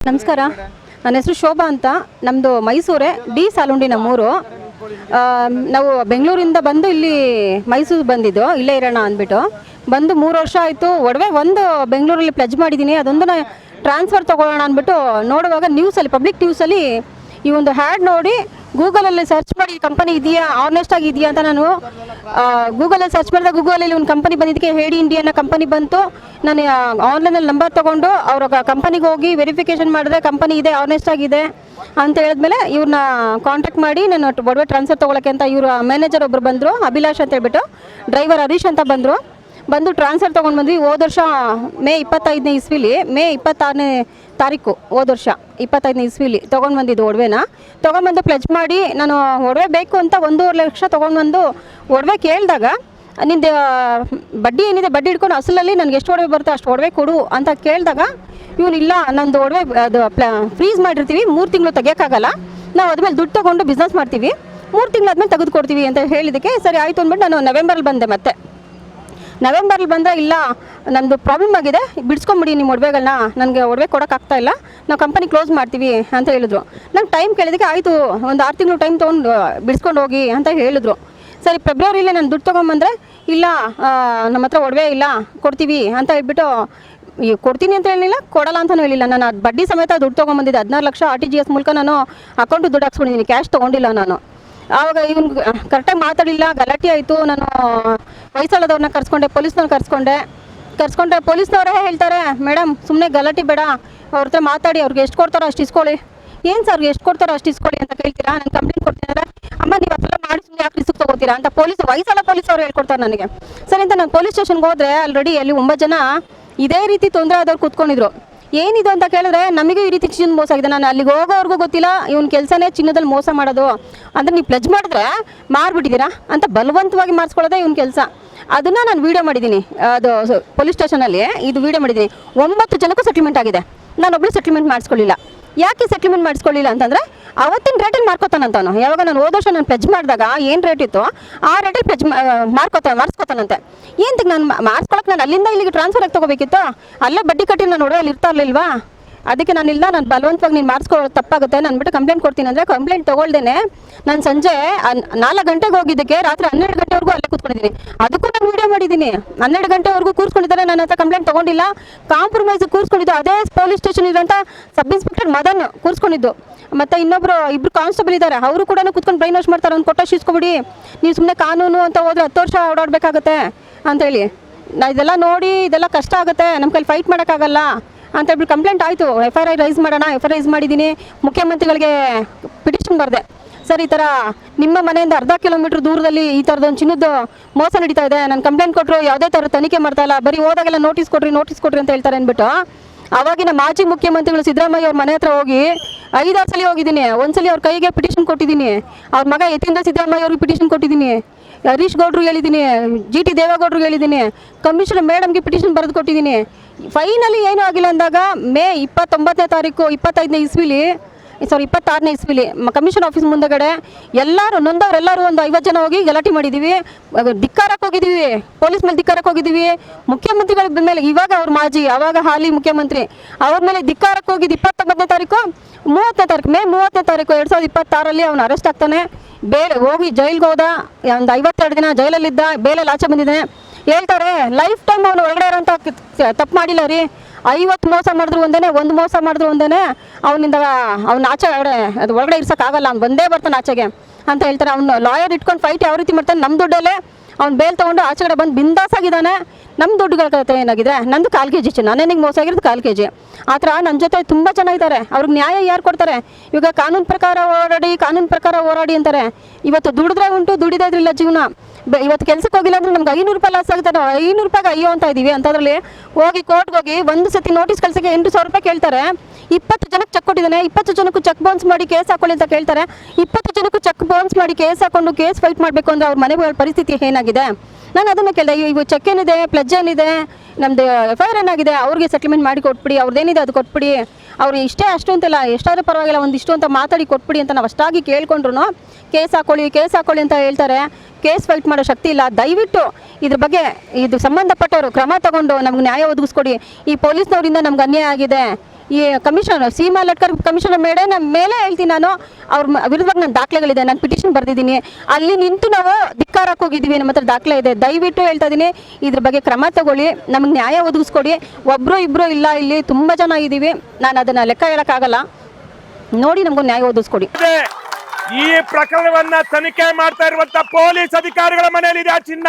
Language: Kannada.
ನಮಸ್ಕಾರ. ನನ್ನ ಹೆಸರು ಶೋಭಾ ಅಂತ. ನಮ್ಮದು ಮೈಸೂರೇ, ಡಿ ಸಾಲುಂಡಿ ನಮ್ಮೂರು. ನಾವು ಬೆಂಗಳೂರಿಂದ ಬಂದು ಇಲ್ಲಿ ಮೈಸೂರು ಬಂದಿದ್ದು, ಇಲ್ಲೇ ಇರೋಣ ಅಂದ್ಬಿಟ್ಟು ಬಂದು 3 ವರ್ಷ ಆಯಿತು. ಒಡವೆ ಒಂದು ಬೆಂಗಳೂರಲ್ಲಿ ಪ್ಲೆಜ್ ಮಾಡಿದ್ದೀನಿ, ಅದೊಂದು ಟ್ರಾನ್ಸ್ಫರ್ ತೊಗೊಳ್ಳೋಣ ಅಂದ್ಬಿಟ್ಟು ನೋಡುವಾಗ ನ್ಯೂಸಲ್ಲಿ, ಪಬ್ಲಿಕ್ ನ್ಯೂಸಲ್ಲಿ ಈ ಒಂದು ಹ್ಯಾಡ್ ನೋಡಿ ಗೂಗಲಲ್ಲಿ ಸರ್ಚ್ ಮಾಡಿ ಕಂಪನಿ ಇದೆಯಾ, ಆನೆಸ್ಟ್ ಆಗಿದೆಯಾ ಅಂತ ನಾನು ಗೂಗಲಲ್ಲಿ ಸರ್ಚ್ ಮಾಡಿದಾಗ ಗೂಗಲಲ್ಲಿ ಒಂದು ಕಂಪನಿ ಬಂದಿದ್ದಕ್ಕೆ ಹೇಡಿ ಇಂಡಿಯಾ ಅನ್ನೋ ಕಂಪನಿ ಬಂತು. ನಾನು ಆನ್ಲೈನಲ್ಲಿ ನಂಬರ್ ತೊಗೊಂಡು ಅವ್ರ ಕಂಪನಿಗೆ ಹೋಗಿ ವೆರಿಫಿಕೇಷನ್ ಮಾಡಿದ್ರೆ ಕಂಪನಿ ಇದೆ, ಆನೆಸ್ಟ್ ಆಗಿದೆ ಅಂತ ಹೇಳಿದ್ಮೇಲೆ ಇವ್ರನ್ನ ಕಾಂಟ್ಯಾಕ್ಟ್ ಮಾಡಿ ನಾನು ಒಡವೆ ಟ್ರಾನ್ಸ್ಫರ್ ತೊಗೊಳಕ್ಕೆ ಅಂತ ಇವರು ಮ್ಯಾನೇಜರ್ ಒಬ್ಬರು ಬಂದರು, ಅಭಿಲಾಷ್ ಅಂತ ಹೇಳ್ಬಿಟ್ಟು. ಡ್ರೈವರ್ ಹರೀಶ್ ಅಂತ ಬಂದು ಟ್ರಾನ್ಸ್ಫರ್ ತೊಗೊಂಡು ಬಂದ್ವಿ. ಹೋದ ವರ್ಷ ಮೇ 25ನೇ ಇಸ್ವಿಲಿ, ಮೇ 26ನೇ ತಾರೀಕು ಹೋದ ವರ್ಷ 25ನೇ ಇಸ್ವಿಲಿ ತೊಗೊಂಡು ಬಂದಿದ್ದು ಒಡವೆನ. ತೊಗೊಂಡ್ಬಂದು ಪ್ಲೆಜ್ ಮಾಡಿ ನಾನು ಒಡವೆ ಬೇಕು ಅಂತ 1.5 ಲಕ್ಷ ತೊಗೊಂಡ್ಬಂದು ಒಡವೆ ಕೇಳಿದಾಗ, ನಿಂದು ಬಡ್ಡಿ ಏನಿದೆ ಬಡ್ಡಿ ಹಿಡ್ಕೊಂಡು ಅಸಲಲ್ಲಿ ನನಗೆ ಎಷ್ಟು ಒಡವೆ ಬರುತ್ತೆ ಅಷ್ಟು ಒಡವೆ ಕೊಡು ಅಂತ ಕೇಳಿದಾಗ, ಇವನು ಇಲ್ಲ ನಂದು ಒಡವೆ ಅದು ಫ್ರೀಸ್ ಮಾಡಿರ್ತೀವಿ, 3 ತಿಂಗಳು ತೆಗಿಯೋಕ್ಕಾಗಲ್ಲ, ನಾವು ಅದ್ಮೇಲೆ ದುಡ್ಡು ತೊಗೊಂಡು ಬಿಸ್ನೆಸ್ ಮಾಡ್ತೀವಿ, 3 ತಿಂಗಳಾದ್ಮೇಲೆ ತೆಗೆದು ಕೊಡ್ತೀವಿ ಅಂತ ಹೇಳಿದ್ದಕ್ಕೆ ಸರಿ ಆಯಿತು ಅಂದ್ಬಿಟ್ಟು ನಾನು ನವೆಂಬರಲ್ಲಿ ಬಂದೆ. ಮತ್ತೆ ನವೆಂಬರಲ್ಲಿ ಬಂದರೆ ಇಲ್ಲ ನಮ್ಮದು ಪ್ರಾಬ್ಲಮ್ ಆಗಿದೆ, ಬಿಡಿಸ್ಕೊಂಬಿಡಿ ನಿಮ್ಮ ಒಡವೆಗಳನ್ನ, ನನಗೆ ಒಡವೆ ಕೊಡೋಕ್ಕಾಗ್ತಾಯಿಲ್ಲ, ನಾವು ಕಂಪನಿ ಕ್ಲೋಸ್ ಮಾಡ್ತೀವಿ ಅಂತ ಹೇಳಿದ್ರು. ನಂಗೆ ಟೈಮ್ ಕೇಳಿದಕ್ಕೆ ಆಯಿತು ಒಂದು 6 ತಿಂಗಳು ಟೈಮ್ ತೊಗೊಂಡು ಬಿಡಿಸ್ಕೊಂಡು ಹೋಗಿ ಅಂತ ಹೇಳಿದ್ರು. ಸರಿ ಫೆಬ್ರವರಿಲೇ ನಾನು ದುಡ್ಡು ತೊಗೊಂಬಂದರೆ ಇಲ್ಲ ನಮ್ಮ ಹತ್ರ ಒಡವೆ ಇಲ್ಲ ಕೊಡ್ತೀವಿ ಅಂತ ಹೇಳ್ಬಿಟ್ಟು, ಕೊಡ್ತೀನಿ ಅಂತ ಹೇಳಿಲ್ಲ, ಕೊಡಲ್ಲ ಅಂತಲೂ ಹೇಳಿಲ್ಲ. ನಾನು ಅದು ಬಡ್ಡಿ ಸಮೇತ ದುಡ್ಡು ತೊಗೊಂಬಂದಿದ್ದೆ 16 ಲಕ್ಷ RTGS ಮೂಲಕ ನಾನು ಅಕೌಂಟಿಗೆ ದುಡ್ಡು ಹಾಕ್ಸ್ಕೊಂಡಿದ್ದೀನಿ, ಕ್ಯಾಶ್ ತೊಗೊಂಡಿಲ್ಲ ನಾನು. ಆವಾಗ ಇವನು ಕರೆಕ್ಟಾಗಿ ಮಾತಾಡಿಲ್ಲ, ಗಲಾಟೆ ಆಯಿತು. ನಾನು ವಯಸ್ಸಾಳದವ್ರನ್ನ ಕರ್ಸ್ಕೊಂಡೆ, ಪೊಲೀಸ್ನವ್ರನ್ನ ಕರ್ಸ್ಕೊಂಡೆ. ಪೊಲೀಸ್ನವರೇ ಹೇಳ್ತಾರೆ, ಮೇಡಮ್ ಸುಮ್ಮನೆ ಗಲಾಟೆ ಬೇಡ, ಅವ್ರ ಹತ್ರ ಮಾತಾಡಿ, ಅವ್ರಿಗೆ ಎಷ್ಟು ಕೊಡ್ತಾರೋ ಅಷ್ಟು ಇಸ್ಕೊಳ್ಳಿ. ಏನು ಸರ್ ಎಷ್ಟು ಕೊಡ್ತಾರೋ ಅಷ್ಟು ಇಸ್ಕೊಳ್ಳಿ ಅಂತ ಕೇಳ್ತೀರಾ, ನಾನು ಕಂಪ್ಲೇಂಟ್ ಕೊಡ್ತೀನಿ ಅಂದರೆ, ಅಮ್ಮ ನೀವು ಅದೆಲ್ಲ ಮಾಡಿ ಸುಮ್ಮನೆ ಯಾಕೆ ರಿಸ್ಕ್ ತೊಗೋತೀರಾ ಅಂತ ವಯಸ್ಸಾಳ ಪೊಲೀಸವ್ರು ಹೇಳ್ಕೊಡ್ತಾರೆ ನನಗೆ. ಸರಿ ಅಂತ ನಾನು ಪೊಲೀಸ್ ಸ್ಟೇಷನ್ಗೆ ಹೋದರೆ ಆಲ್ರೆಡಿ ಅಲ್ಲಿ 9 ಜನ ಇದೇ ರೀತಿ ತೊಂದರೆ ಆದವ್ರು ಕೂತ್ಕೊಂಡಿದ್ರು. ಏನಿದು ಅಂತ ಕೇಳಿದ್ರೆ, ನಮಗೂ ಈ ರೀತಿ ಚಿನ್ನದ ಮೋಸ ಆಗಿದೆ, ನಾನು ಅಲ್ಲಿಗೆ ಹೋಗೋವ್ರಿಗೂ ಗೊತ್ತಿಲ್ಲ, ಇವನ ಕೆಲಸನೇ ಚಿನ್ನದಲ್ಲಿ ಮೋಸ ಮಾಡೋದು, ಅಂದರೆ ನೀವು ಪ್ಲೆಜ್ ಮಾಡಿದ್ರೆ ಮಾರ್ಬಿಟ್ಟಿದ್ದೀರಾ ಅಂತ ಬಲವಂತವಾಗಿ ಮಾಡಿಸ್ಕೊಳ್ಳೋದೇ ಇವನ ಕೆಲಸ. ಅದನ್ನು ನಾನು ವೀಡಿಯೋ ಮಾಡಿದ್ದೀನಿ, ಅದು ಪೊಲೀಸ್ ಸ್ಟೇಷನಲ್ಲಿ ಇದು ವೀಡಿಯೋ ಮಾಡಿದ್ದೀನಿ. 9 ಜನಕ್ಕೂ ಸೆಟ್ಲ್ಮೆಂಟ್ ಆಗಿದೆ, ನಾನೊಬ್ಬಳು ಸೆಟ್ಲ್ಮೆಂಟ್ ಮಾಡಿಸ್ಕೊಳ್ಳಿಲ್ಲ. ಯಾಕೆ ಸೆಟ್ಲ್ಮೆಂಟ್ ಮಾಡಿಸ್ಕೊಳ್ಳಿಲ್ಲ ಅಂತಂದರೆ, ಅವತ್ತಿನ ರೇಟಲ್ಲಿ ಮಾರ್ಕೋತಾನಂತಾನು. ಯಾವಾಗ ನಾನು ಹೋದ ವರ್ಷ ನಾನು ಪ್ಲೆಜ್ ಮಾಡಿದಾಗ ಏನು ರೇಟ್ ಇತ್ತು ಆ ರೇಟಲ್ಲಿ ಪ್ಲೆಜ್ ಮಾಡಿಸ್ಕೋತಾನಂತೆ. ಏನಂತ ನಾನು ಮಾಡಿಸ್ಕೊಳಕ್ಕೆ ನಾನು ಅಲ್ಲಿಂದ ಇಲ್ಲಿಗೆ ಟ್ರಾನ್ಸ್ಫರ್ ಆಗಿ ತೊಗೋಬೇಕಿತ್ತು, ಅಲ್ಲೇ ಬಡ್ಡಿ ಕಟ್ಟಿ ನಾನು ಒಡವೆಯಲ್ಲಿ ಇರ್ತಾ ಇರಲಿಲ್ವಾ, ಅದಕ್ಕೆ ನಾನಿಲ್ಲ, ನಾನು ಬಲವಂತವಾಗಿ ನೀನು ಮಾಡಿಸ್ಕೊಳ್ಳೋದು ತಪ್ಪಾಗುತ್ತೆ, ನಾನು ಬಿಟ್ಟು ಕಂಪ್ಲೇಂಟ್ ಕೊಡ್ತೀನಿ ಅಂದರೆ ಕಂಪ್ಲೇಂಟ್ ತೊಗೊಳ್ದೇನೆ ನಾನು ಸಂಜೆ 4 ಗಂಟೆಗೆ ಹೋಗಿದ್ದಕ್ಕೆ ರಾತ್ರಿ 12 ಗಂಟೆವರೆಗೂ ಅಲ್ಲೇ ಕೂತ್ಕೊಂಡಿದ್ದೀನಿ. ಅದಕ್ಕೂ ನಾನು ವೀಡಿಯೋ ಮಾಡಿದ್ದೀನಿ. 12 ಗಂಟೆವರೆಗೂ ಕೂರಿಸ್ಕೊಂಡಿದ್ದಾರೆ, ನನ್ನ ಹತ್ರ ಕಂಪ್ಲೇಂಟ್ ತೊಗೊಂಡಿಲ್ಲ, ಕಾಂಪ್ರಮೈಸ್ ಕೂರಿಸ್ಕೊಂಡಿದ್ದು ಅದೇ ಪೊಲೀಸ್ ಸ್ಟೇಷನ್ ಇರೋಂಥ ಸಬ್ ಇನ್ಸ್ಪೆಕ್ಟರ್ ಮದನ್ ಕೂರಿಸ್ಕೊಂಡಿದ್ದು. ಮತ್ತು ಇಬ್ಬರು ಕಾನ್ಸ್ಟೇಬಲ್ ಇದ್ದಾರೆ, ಅವರು ಕೂಡ ಕೂತ್ಕೊಂಡು ಬ್ರೈನ್ ವಾಶ್ ಮಾಡ್ತಾರೆ, ಒಂದು ಕೊಟ್ಟಷ್ಟು ಇಸ್ಕೊಬಿಡಿ, ನೀವು ಸುಮ್ಮನೆ ಕಾನೂನು ಅಂತ ಹೋದರೆ 10 ವರ್ಷ ಓಡಾಡಬೇಕಾಗತ್ತೆ ಅಂತೇಳಿ. ಇದೆಲ್ಲ ನೋಡಿ ಇದೆಲ್ಲ ಕಷ್ಟ ಆಗುತ್ತೆ, ನಮ್ಮ ಕೈಲಿ ಫೈಟ್ ಮಾಡೋಕ್ಕಾಗಲ್ಲ ಅಂತ ಹೇಳ್ಬಿಟ್ಟು ಕಂಪ್ಲೇಂಟ್ ಆಯಿತು. FIR ರೈಸ್ ಮಾಡೋಣ, FIR ರೈಸ್ ಮಾಡಿದ್ದೀನಿ, ಮುಖ್ಯಮಂತ್ರಿಗಳಿಗೆ ಪಿಟಿಷನ್ ಬರೆದೆ. ಸರ್ ಈ ಥರ ನಿಮ್ಮ ಮನೆಯಿಂದ ಅರ್ಧ ಕಿಲೋಮೀಟ್ರ್ ದೂರದಲ್ಲಿ ಈ ಥರದೊಂದು ಚಿನ್ನದ ಮೋಸ ನಡೀತಾ ಇದೆ, ನಾನು ಕಂಪ್ಲೇಂಟ್ ಕೊಟ್ಟರು ಯಾವುದೇ ಥರ ತನಿಖೆ ಮಾಡ್ತಾಯಿಲ್ಲ, ಬರೀ ಹೋದಾಗೆಲ್ಲ ನೋಟಿಸ್ ಕೊಡ್ರಿ ಅಂತ ಹೇಳ್ತಾರೆ ಅಂದ್ಬಿಟ್ಟು, ಆವಾಗಿನ ಮಾಜಿ ಮುಖ್ಯಮಂತ್ರಿಗಳು ಸಿದ್ದರಾಮಯ್ಯ ಅವ್ರ ಮನೆ ಹತ್ರ ಹೋಗಿ 5-6 ಸಲ ಹೋಗಿದ್ದೀನಿ. ಒಂದ್ಸಲಿ ಅವ್ರ ಕೈಗೆ ಪಿಟಿಷನ್ ಕೊಟ್ಟಿದ್ದೀನಿ, ಅವ್ರ ಮಗ ಯತೀಂದ್ರ ಸಿದ್ದರಾಮಯ್ಯ ಅವ್ರಿಗೆ ಪಿಟಿಷನ್ ಕೊಟ್ಟಿದ್ದೀನಿ, ಹರೀಶ್ ಗೌಡ್ರಿಗೆ ಹೇಳಿದ್ದೀನಿ, GT ದೇವೇಗೌಡರಿಗೆ ಹೇಳಿದ್ದೀನಿ, ಕಮಿಷನರ್ ಮೇಡಮ್ಗೆ ಪಿಟಿಷನ್ ಬರೆದು ಕೊಟ್ಟಿದ್ದೀನಿ. ಫೈನಲಿ ಏನೂ ಆಗಿಲ್ಲ ಅಂದಾಗ ಮೇ 29ನೇ ತಾರೀಕು 25ನೇ ಇಸ್ವಿಲಿ 26ನೇ ಇಸ್ವಿಲಿ ಕಮಿಷನ್ ಆಫೀಸ್ ಮುಂದಗಡೆ ಎಲ್ಲರೂ ನೊಂದವರೆಲ್ಲರೂ ಒಂದು 50 ಜನ ಹೋಗಿ ಗಲಾಟೆ ಮಾಡಿದ್ದೀವಿ, ಧಿಕ್ಕಾರಕ್ಕೆ ಹೋಗಿದ್ದೀವಿ, ಪೊಲೀಸ್ ಮೇಲೆ ಧಿಕ್ಕಾರಕ್ಕೆ ಹೋಗಿದ್ದೀವಿ, ಮುಖ್ಯಮಂತ್ರಿಗಳ ಮೇಲೆ, ಇವಾಗ ಅವ್ರ ಮಾಜಿ ಆವಾಗ ಹಾಲಿ ಮುಖ್ಯಮಂತ್ರಿ ಅವ್ರ ಮೇಲೆ ಧಿಕ್ಕಾರಕ್ಕೆ ಹೋಗಿದ್ದು. 29ನೇ ತಾರೀಕು ಮೇ 30ನೇ ತಾರೀಕು 2026ರಲ್ಲಿ ಅವನು ಅರೆಸ್ಟ್ ಆಗ್ತಾನೆ. ಹೋಗಿ ಜೈಲ್ಗೆ ಹೋದ, ಒಂದು 52 ದಿನ ಜೈಲಲ್ಲಿದ್ದ, ಬೇಲಲ್ಲಿ ಆಚೆ ಬಂದಿದ್ದಾನೆ. ಹೇಳ್ತಾರೆ ಲೈಫ್ ಟೈಮ್ ಅವನು ಒಳಗಡೆ ಇರೋಂಥ ತಪ್ಪು ಮಾಡಿಲ್ಲ ರೀ, 50 ಮೋಸ ಮಾಡಿದ್ರು ಒಂದೇ, 1 ಮೋಸ ಮಾಡಿದ್ರು ಒಂದೇ, ಅವನಿಂದ ಆಚೆ ಅದು ಒಳಗಡೆ ಇರ್ಸೋಕ್ಕಾಗಲ್ಲ, ಅವ್ನು ಬಂದೇ ಬರ್ತಾನೆ ಆಚೆಗೆ ಅಂತ ಹೇಳ್ತಾರೆ. ಅವ್ನು ಲಾಯರ್ ಇಟ್ಕೊಂಡು ಫೈಟ್ ಯಾವ ರೀತಿ ಮಾಡ್ತಾನೆ, ನಮ್ಮ ದುಡ್ಡಲ್ಲೇ ಅವ್ನು ಬೇಲ್ ತೊಗೊಂಡು ಆಚೆಗಡೆ ಬಂದು ಬಿಂದಾಸ್ ಆಗಿದ್ದಾನೆ. ನಮ್ಮ ದುಡ್ಡುಗಳ ಕತೆ ಏನಾಗಿದೆ, ನಂದು 1/4 kg ಚಿನ್ನ, ನನಗೆ ಮೋಸ ಆಗಿರೋದು 1/4 kg. ಆ ಥರ ನನ್ನ ಜೊತೆ ತುಂಬ ಜನ ಇದ್ದಾರೆ, ಅವ್ರಿಗೆ ನ್ಯಾಯ ಯಾರು ಕೊಡ್ತಾರೆ? ಇವಾಗ ಕಾನೂನು ಪ್ರಕಾರ ಹೋರಾಡಿ ಅಂತಾರೆ. ಇವತ್ತು ದುಡಿದ್ರೆ ಉಂಟು, ದುಡಿದೇ ಇದ್ರಿಲ್ಲ ಜೀವನ. ಇವತ್ತು ಕೆಲಸಕ್ಕೆ ಹೋಗಿಲ್ಲ ಅಂದರೆ ನಮ್ಗೆ 500 ರೂಪಾಯಿ ಲಾಸ್ ಆಗುತ್ತೆ, ನಾವು 500 ರೂಪಾಯಿಗೆ ಅಯ್ಯೋ ಅಂತ ಇದ್ದೀವಿ. ಅಂಥದ್ರಲ್ಲಿ ಹೋಗಿ ಕೋರ್ಟ್ಗೆ ಹೋಗಿ ಒಂದು ಸತಿ ನೋಟಿಸ್ ಕಳ್ಸೋಕ್ಕೆ 8,000 ರೂಪಾಯಿ ಕೇಳ್ತಾರೆ. 20 ಜನಕ್ಕೆ ಚೆಕ್ ಕೊಟ್ಟಿದ್ದಾನೆ, 20 ಜನಕ್ಕೂ ಚೆಕ್ ಬೌನ್ಸ್ ಮಾಡಿ ಕೇಸ್ ಹಾಕೊಳ್ಳಿ ಅಂತ ಕೇಳ್ತಾರೆ. 20 ಜನಕ್ಕೂ ಚೆಕ್ ಬೌನ್ಸ್ ಮಾಡಿ ಕೇಸ್ ಹಾಕೊಂಡು ಕೇಸ್ ಫೈಟ್ ಮಾಡಬೇಕು ಅಂದರೆ ಅವ್ರ ಮನೆಗಳ ಪರಿಸ್ಥಿತಿ ಏನಾಗಿದೆ? ನಾನು ಅದನ್ನು ಕೇಳಿದೆ, ಇವು ಚೆಕ್ ಏನಿದೆ, ಪ್ಲೆಜ್ ಏನಿದೆ, ನಮ್ಮದು FIR ಏನಾಗಿದೆ, ಅವ್ರಿಗೆ ಸೆಟ್ಲ್ಮೆಂಟ್ ಮಾಡಿ ಕೊಟ್ಬಿಡಿ, ಅವ್ರದ್ದೇನಿದೆ ಅದು ಕೊಟ್ಬಿಡಿ, ಅವ್ರು ಇಷ್ಟೇ ಅಷ್ಟು ಅಂತೆಲ್ಲ, ಎಷ್ಟಾದರೂ ಪರವಾಗಿಲ್ಲ ಒಂದಿಷ್ಟು ಅಂತ ಮಾತಾಡಿ ಕೊಟ್ಬಿಡಿ ಅಂತ ನಾವು ಅಷ್ಟಾಗಿ ಕೇಳ್ಕೊಂಡ್ರು ಕೇಸ್ ಹಾಕೊಳ್ಳಿ ಅಂತ ಹೇಳ್ತಾರೆ. ಕೇಸ್ ಫೈಟ್ ಮಾಡೋ ಶಕ್ತಿ ಇಲ್ಲ. ದಯವಿಟ್ಟು ಇದ್ರ ಬಗ್ಗೆ ಇದು ಸಂಬಂಧಪಟ್ಟವರು ಕ್ರಮ ತಗೊಂಡು ನಮ್ಗೆ ನ್ಯಾಯ ಒದಗಿಸ್ಕೊಡಿ. ಈ ಪೊಲೀಸ್ನವರಿಂದ ನಮ್ಗೆ ಅನ್ಯಾಯ ಆಗಿದೆ, ಈ ಕಮಿಷನರ್ ಸೀಮಾ ಲಟ್ಕರ್ ಕಮಿಷನರ್ ಮೇಲೆ ಹೇಳ್ತೀನಿ ನಾನು. ಅವ್ರ ವಿರುದ್ಧವಾಗಿ ನಾನು ದಾಖಲೆಗಳಿದೆ, ನಾನು ಪಿಟಿಷನ್ ಬರೆದಿದ್ದೀನಿ. ಅಲ್ಲಿ ನಿಂತು ನಾವು ಧಿಕ್ಕಾರಕ್ಕೆ ಹೋಗಿದ್ದೀವಿ, ನಮ್ಮ ಹತ್ರ ದಾಖಲೆ ಇದೆ. ದಯವಿಟ್ಟು ಹೇಳ್ತಾ ಇದ್ದೀನಿ, ಇದ್ರ ಬಗ್ಗೆ ಕ್ರಮ ತಗೊಳ್ಳಿ, ನಮಗೆ ನ್ಯಾಯ ಒದಗಿಸ್ಕೊಡಿ. ಒಬ್ಬರು ಇಬ್ಬರು ಇಲ್ಲ, ಇಲ್ಲಿ ತುಂಬ ಜನ ಇದ್ದೀವಿ, ನಾನು ಅದನ್ನು ಲೆಕ್ಕ ಹೇಳೋಕ್ಕಾಗಲ್ಲ. ನೋಡಿ ನಮಗೂ ನ್ಯಾಯ ಒದಗಿಸ್ಕೊಡಿ. ಈ ಪ್ರಕರಣವನ್ನ ತನಿಖೆ ಮಾಡ್ತಾ ಇರುವಂತ ಪೊಲೀಸ್ ಅಧಿಕಾರಿಗಳ ಮನೆಯಲ್ಲಿದೆ ಆ ಚಿನ್ನ.